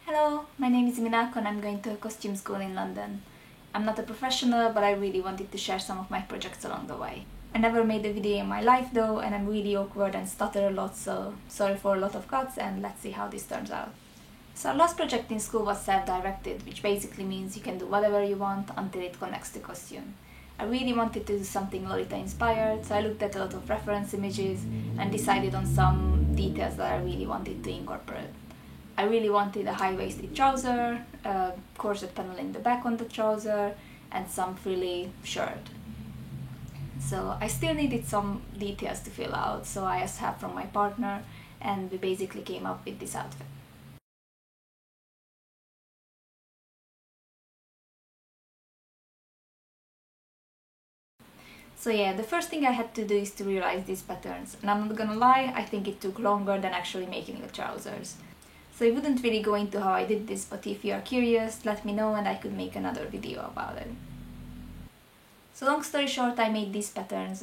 Hello, my name is Minako and I'm going to a costume school in London. I'm not a professional, but I really wanted to share some of my projects along the way. I never made a video in my life though, and I'm really awkward and stutter a lot, so sorry for a lot of cuts, and let's see how this turns out. So our last project in school was self-directed, which basically means you can do whatever you want until it connects to costume. I really wanted to do something Lolita inspired, so I looked at a lot of reference images and decided on some details that I really wanted to incorporate. I really wanted a high-waisted trouser, a corset panel in the back on the trouser, and some frilly shirt. So I still needed some details to fill out, so I asked help from my partner, and we basically came up with this outfit. So yeah, the first thing I had to do is to realize these patterns, and I'm not gonna lie, I think it took longer than actually making the trousers. So I wouldn't really go into how I did this, but if you are curious, let me know and I could make another video about it. So long story short, I made these patterns.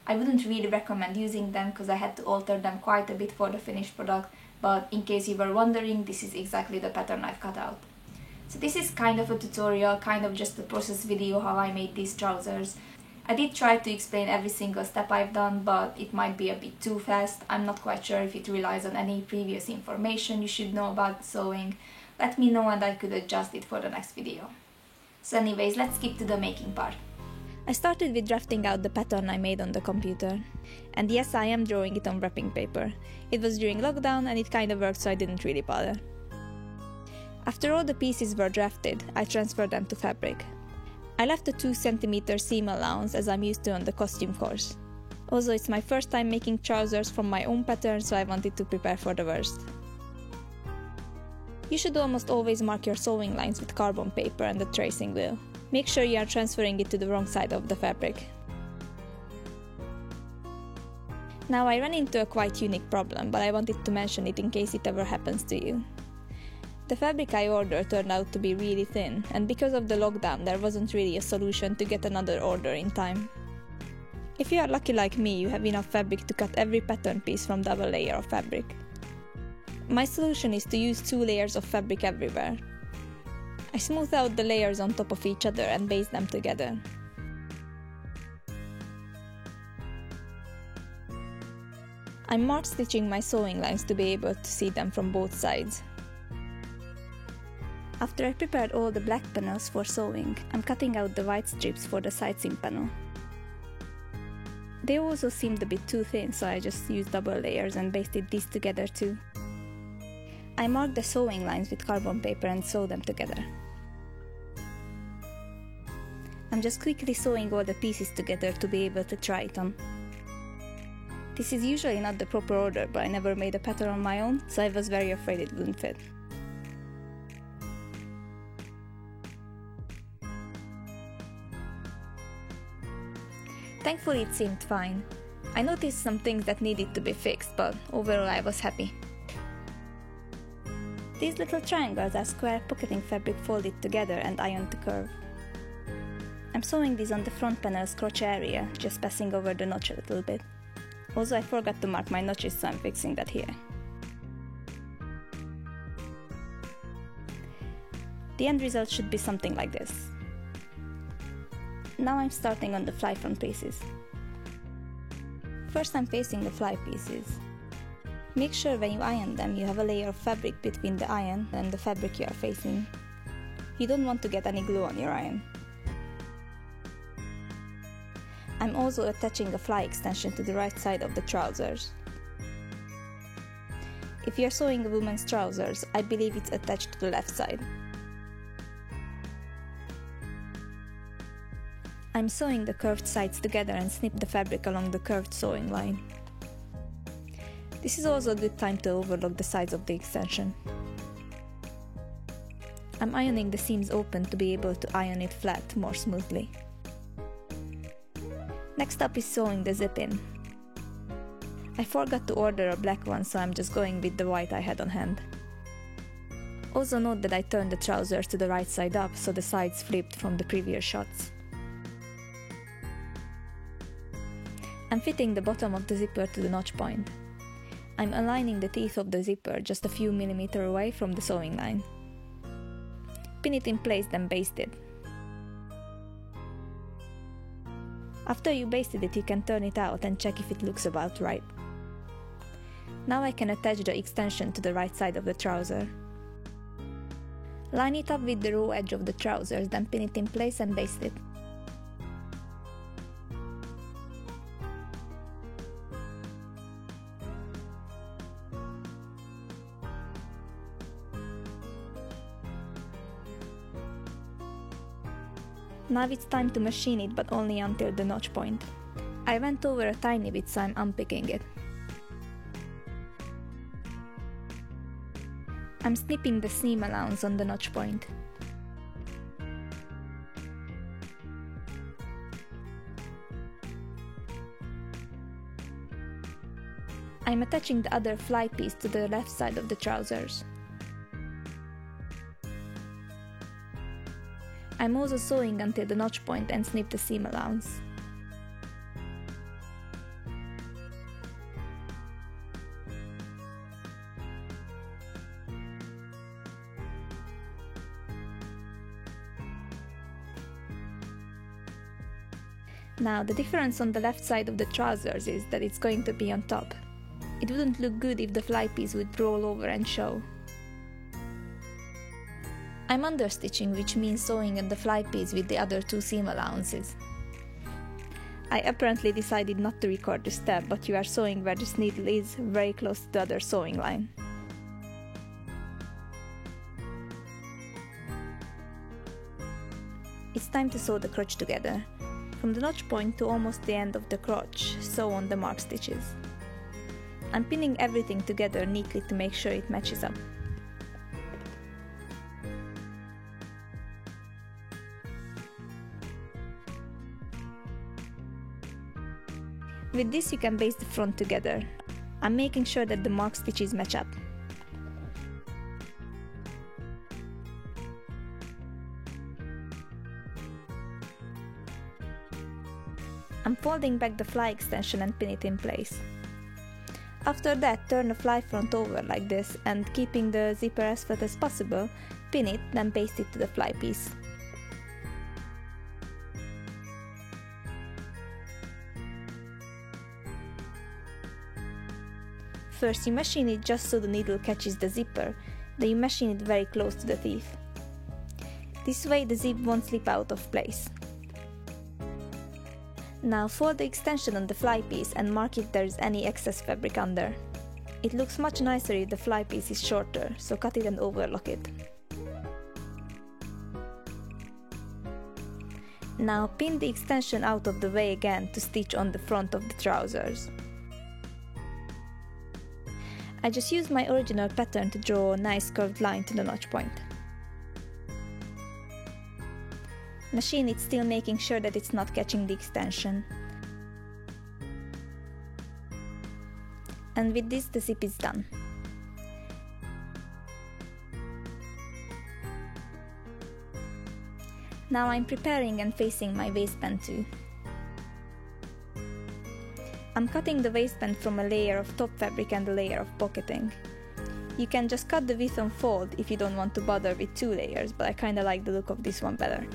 I wouldn't really recommend using them because I had to alter them quite a bit for the finished product, but in case you were wondering, this is exactly the pattern I've cut out. So this is kind of a tutorial, kind of just a process video how I made these trousers. I did try to explain every single step I've done, but it might be a bit too fast. I'm not quite sure if it relies on any previous information you should know about sewing. Let me know and I could adjust it for the next video. So anyways, let's skip to the making part. I started with drafting out the pattern I made on the computer. And yes, I am drawing it on wrapping paper. It was during lockdown and it kind of worked, so I didn't really bother. After all the pieces were drafted, I transferred them to fabric. I left a 2 cm seam allowance as I'm used to on the costume course. Also, it's my first time making trousers from my own pattern, so I wanted to prepare for the worst. You should almost always mark your sewing lines with carbon paper and a tracing wheel. Make sure you are transferring it to the wrong side of the fabric. Now I ran into a quite unique problem, but I wanted to mention it in case it ever happens to you. The fabric I ordered turned out to be really thin, and because of the lockdown there wasn't really a solution to get another order in time. If you are lucky like me, you have enough fabric to cut every pattern piece from double layer of fabric. My solution is to use 2 layers of fabric everywhere. I smooth out the layers on top of each other and baste them together. I'm mark stitching my sewing lines to be able to see them from both sides. After I prepared all the black panels for sewing, I'm cutting out the white strips for the side seam panel. They also seemed a bit too thin, so I just used double layers and basted these together too. I marked the sewing lines with carbon paper and sewed them together. I'm just quickly sewing all the pieces together to be able to try it on. This is usually not the proper order, but I never made a pattern on my own, so I was very afraid it wouldn't fit. Thankfully it seemed fine. I noticed some things that needed to be fixed, but overall I was happy. These little triangles are square pocketing fabric folded together and ironed to curve. I'm sewing these on the front panel's crotch area, just passing over the notch a little bit. Also, I forgot to mark my notches, so I'm fixing that here. The end result should be something like this. Now I'm starting on the fly front pieces. First I'm facing the fly pieces. Make sure when you iron them you have a layer of fabric between the iron and the fabric you are facing. You don't want to get any glue on your iron. I'm also attaching a fly extension to the right side of the trousers. If you are sewing a woman's trousers, I believe it's attached to the left side. I'm sewing the curved sides together and snip the fabric along the curved sewing line. This is also a good time to overlock the sides of the extension. I'm ironing the seams open to be able to iron it flat more smoothly. Next up is sewing the zip in. I forgot to order a black one, so I'm just going with the white I had on hand. Also note that I turned the trousers to the right side up, so the sides flipped from the previous shots. I'm fitting the bottom of the zipper to the notch point. I'm aligning the teeth of the zipper just a few millimeters away from the sewing line. Pin it in place, then baste it. After you basted it, you can turn it out and check if it looks about right. Now I can attach the extension to the right side of the trouser. Line it up with the raw edge of the trousers, then pin it in place and baste it. Now it's time to machine it, but only until the notch point. I went over a tiny bit, so I'm unpicking it. I'm snipping the seam allowance on the notch point. I'm attaching the other fly piece to the left side of the trousers. I'm also sewing until the notch point and snip the seam allowance. Now, the difference on the left side of the trousers is that it's going to be on top. It wouldn't look good if the fly piece would roll over and show. I'm understitching, which means sewing on the fly piece with the other two seam allowances. I apparently decided not to record this step, but you are sewing where this needle is, very close to the other sewing line. It's time to sew the crotch together. From the notch point to almost the end of the crotch, sew on the mark stitches. I'm pinning everything together neatly to make sure it matches up. With this you can baste the front together. I'm making sure that the mark stitches match up. I'm folding back the fly extension and pin it in place. After that, turn the fly front over like this and, keeping the zipper as flat as possible, pin it, then paste it to the fly piece. First you machine it just so the needle catches the zipper, then you machine it very close to the teeth. This way the zip won't slip out of place. Now fold the extension on the fly piece and mark if there is any excess fabric under. It looks much nicer if the fly piece is shorter, so cut it and overlock it. Now pin the extension out of the way again to stitch on the front of the trousers. I just used my original pattern to draw a nice curved line to the notch point. Machine it, still making sure that it's not catching the extension. And with this the zip is done. Now I'm preparing and facing my waistband too. I'm cutting the waistband from a layer of top fabric and a layer of pocketing. You can just cut the width and fold if you don't want to bother with two layers, but I kinda like the look of this one better.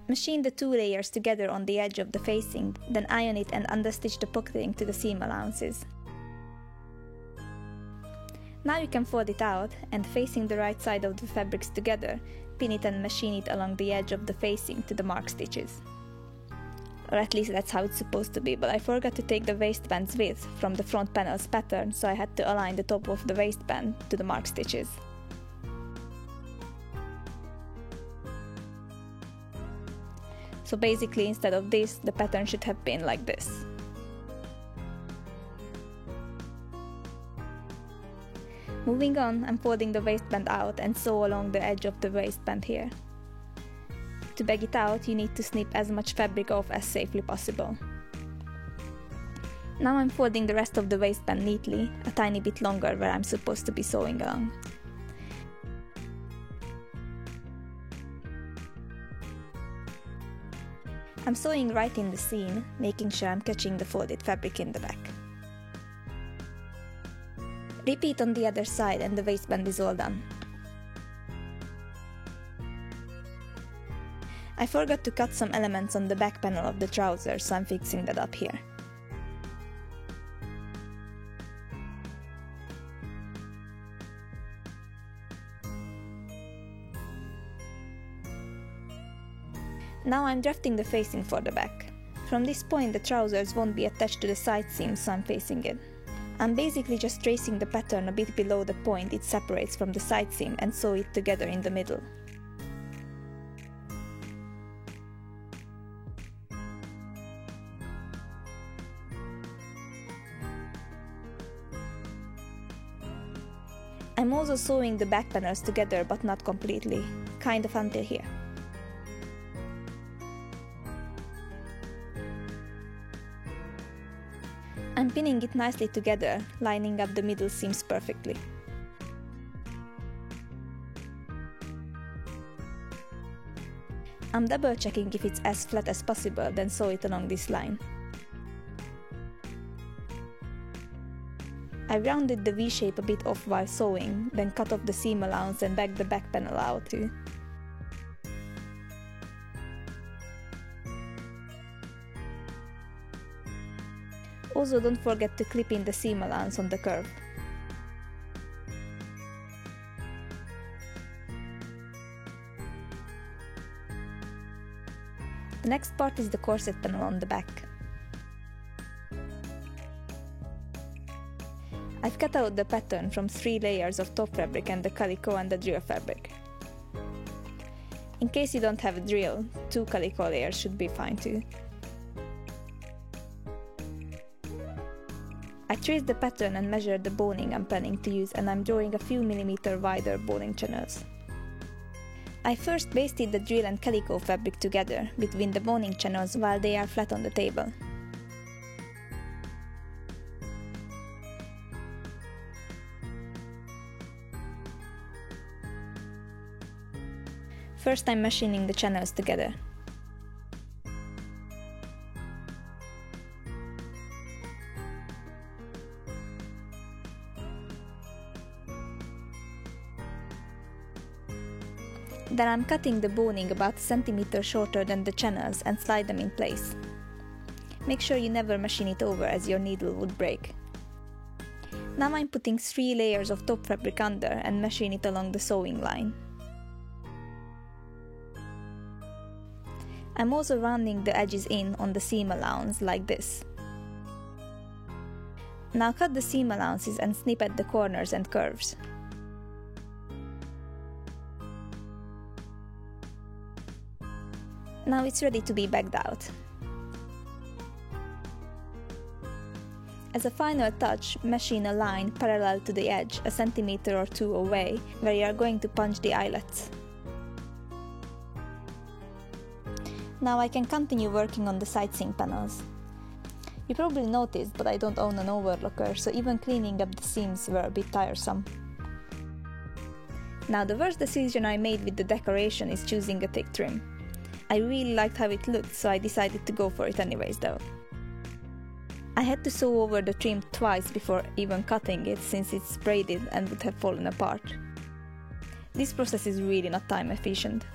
Machine the two layers together on the edge of the facing, then iron it and understitch the pocketing to the seam allowances. Now you can fold it out and, facing the right side of the fabrics together, pin it and machine it along the edge of the facing to the mark stitches. Or at least that's how it's supposed to be, but I forgot to take the waistband's width from the front panel's pattern, so I had to align the top of the waistband to the mark stitches. So basically, instead of this, the pattern should have been like this. Moving on, I'm folding the waistband out and sew along the edge of the waistband here. To bag it out, you need to snip as much fabric off as safely possible. Now I'm folding the rest of the waistband neatly, a tiny bit longer where I'm supposed to be sewing along. I'm sewing right in the seam, making sure I'm catching the folded fabric in the back. Repeat on the other side and the waistband is all done. I forgot to cut some elements on the back panel of the trouser, so I'm fixing that up here. Now I'm drafting the facing for the back. From this point the trousers won't be attached to the side seam, so I'm facing it. I'm basically just tracing the pattern a bit below the point it separates from the side seam and sew it together in the middle. I'm also sewing the back panels together, but not completely, kind of until here. I'm pinning it nicely together, lining up the middle seams perfectly. I'm double checking if it's as flat as possible, then sew it along this line. I rounded the V-shape a bit off while sewing, then cut off the seam allowance and backed the back panel out too. Also, don't forget to clip in the seam allowance on the curve. The next part is the corset panel on the back. I've cut out the pattern from 3 layers of top fabric and the calico and the drill fabric. In case you don't have a drill, 2 calico layers should be fine too. I traced the pattern and measured the boning I'm planning to use, and I'm drawing a few millimeter wider boning channels. I first basted the drill and calico fabric together between the boning channels while they are flat on the table. First I'm machining the channels together. Then I'm cutting the boning about a centimeter shorter than the channels and slide them in place. Make sure you never machine it over, as your needle would break. Now I'm putting 3 layers of top fabric under and machine it along the sewing line. I'm also rounding the edges in on the seam allowance like this. Now cut the seam allowances and snip at the corners and curves. Now it's ready to be backed out. As a final touch, machine a line parallel to the edge, a centimeter or 2 away, where you are going to punch the eyelets. Now I can continue working on the side seam panels. You probably noticed, but I don't own an overlocker, so even cleaning up the seams were a bit tiresome. Now the worst decision I made with the decoration is choosing a thick trim. I really liked how it looked, so I decided to go for it anyways though. I had to sew over the trim twice before even cutting it, since it's braided and would have fallen apart. This process is really not time efficient.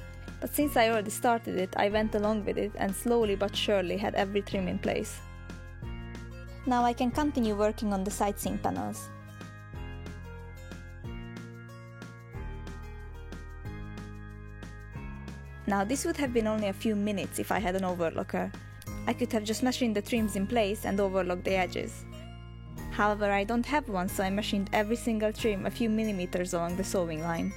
But since I already started it, I went along with it and slowly but surely had every trim in place. Now I can continue working on the side seam panels. Now this would have been only a few minutes if I had an overlocker. I could have just machined the trims in place and overlocked the edges. However, I don't have one, so I machined every single trim a few millimeters along the sewing line.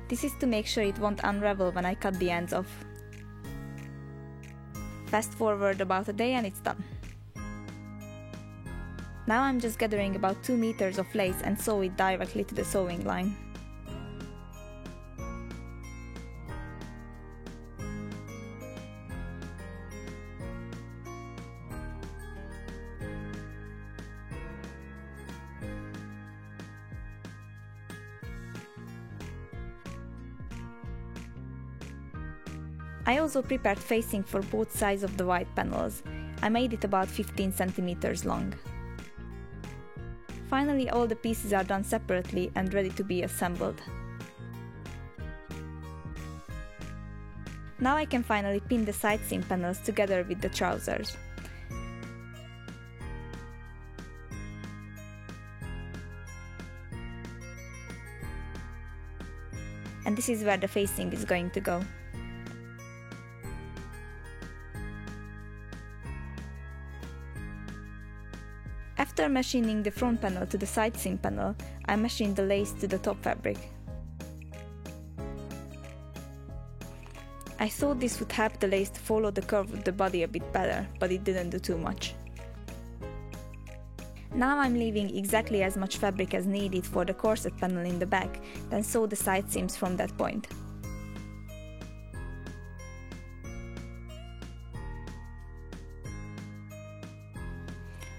This is to make sure it won't unravel when I cut the ends off. Fast forward about a day and it's done. Now I'm just gathering about 2 meters of lace and sew it directly to the sewing line. I also prepared facing for both sides of the white panels. I made it about 15 centimeters long. Finally, all the pieces are done separately and ready to be assembled. Now I can finally pin the side seam panels together with the trousers. And this is where the facing is going to go. After machining the front panel to the side seam panel, I machined the lace to the top fabric. I thought this would help the lace to follow the curve of the body a bit better, but it didn't do too much. Now I'm leaving exactly as much fabric as needed for the corset panel in the back, then sew the side seams from that point.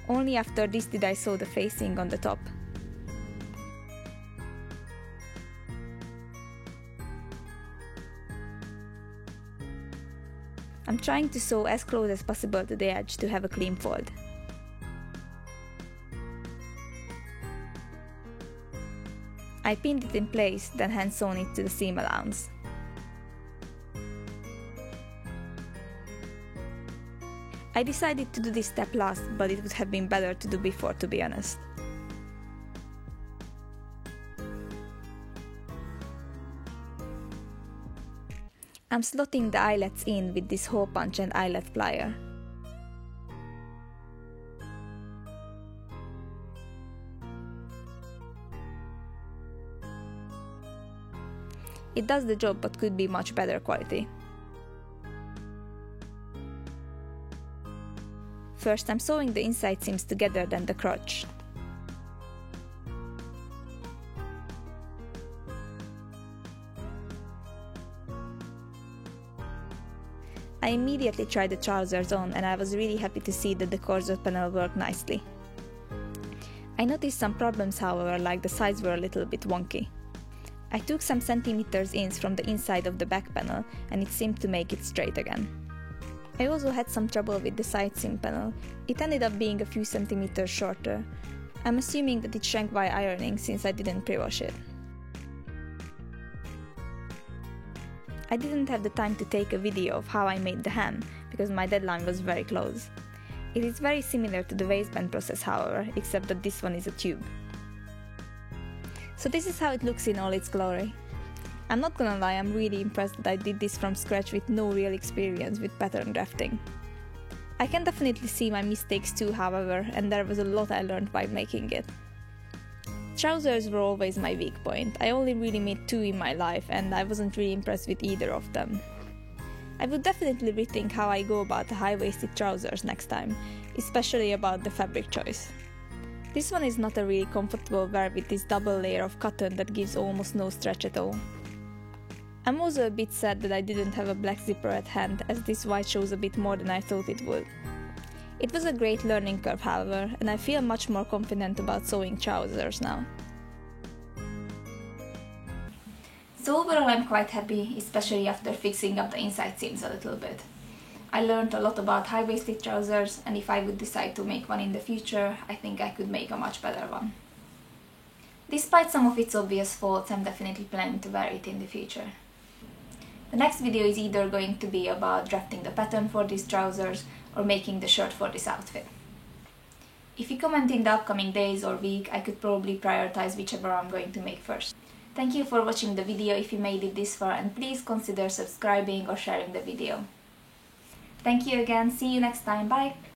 Only after this did I sew the facing on the top. I'm trying to sew as close as possible to the edge to have a clean fold. I pinned it in place, then hand sewn it to the seam allowance. I decided to do this step last, but it would have been better to do before, to be honest. I'm slotting the eyelets in with this hole punch and eyelet plier. It does the job, but could be much better quality. First, I'm sewing the inside seams together, then the crotch. I immediately tried the trousers on, and I was really happy to see that the corset panel worked nicely. I noticed some problems, however, like the sides were a little bit wonky. I took some centimeters inch from the inside of the back panel, and it seemed to make it straight again. I also had some trouble with the side seam panel. It ended up being a few centimeters shorter. I'm assuming that it shrank by ironing since I didn't pre-wash it. I didn't have the time to take a video of how I made the hem, because my deadline was very close. It is very similar to the waistband process, however, except that this one is a tube. So this is how it looks in all its glory. I'm not gonna lie, I'm really impressed that I did this from scratch with no real experience with pattern drafting. I can definitely see my mistakes too, however, and there was a lot I learned by making it. Trousers were always my weak point. I only really made 2 in my life, and I wasn't really impressed with either of them. I would definitely rethink how I go about the high-waisted trousers next time, especially about the fabric choice. This one is not a really comfortable wear with this double layer of cotton that gives almost no stretch at all. I'm also a bit sad that I didn't have a black zipper at hand, as this white shows a bit more than I thought it would. It was a great learning curve, however, and I feel much more confident about sewing trousers now. So overall I'm quite happy, especially after fixing up the inside seams a little bit. I learned a lot about high-waisted trousers, and if I would decide to make one in the future, I think I could make a much better one. Despite some of its obvious faults, I'm definitely planning to wear it in the future. The next video is either going to be about drafting the pattern for these trousers or making the shirt for this outfit. If you comment in the upcoming days or week, I could probably prioritize whichever I'm going to make first. Thank you for watching the video if you made it this far, and please consider subscribing or sharing the video. Thank you again, see you next time, bye!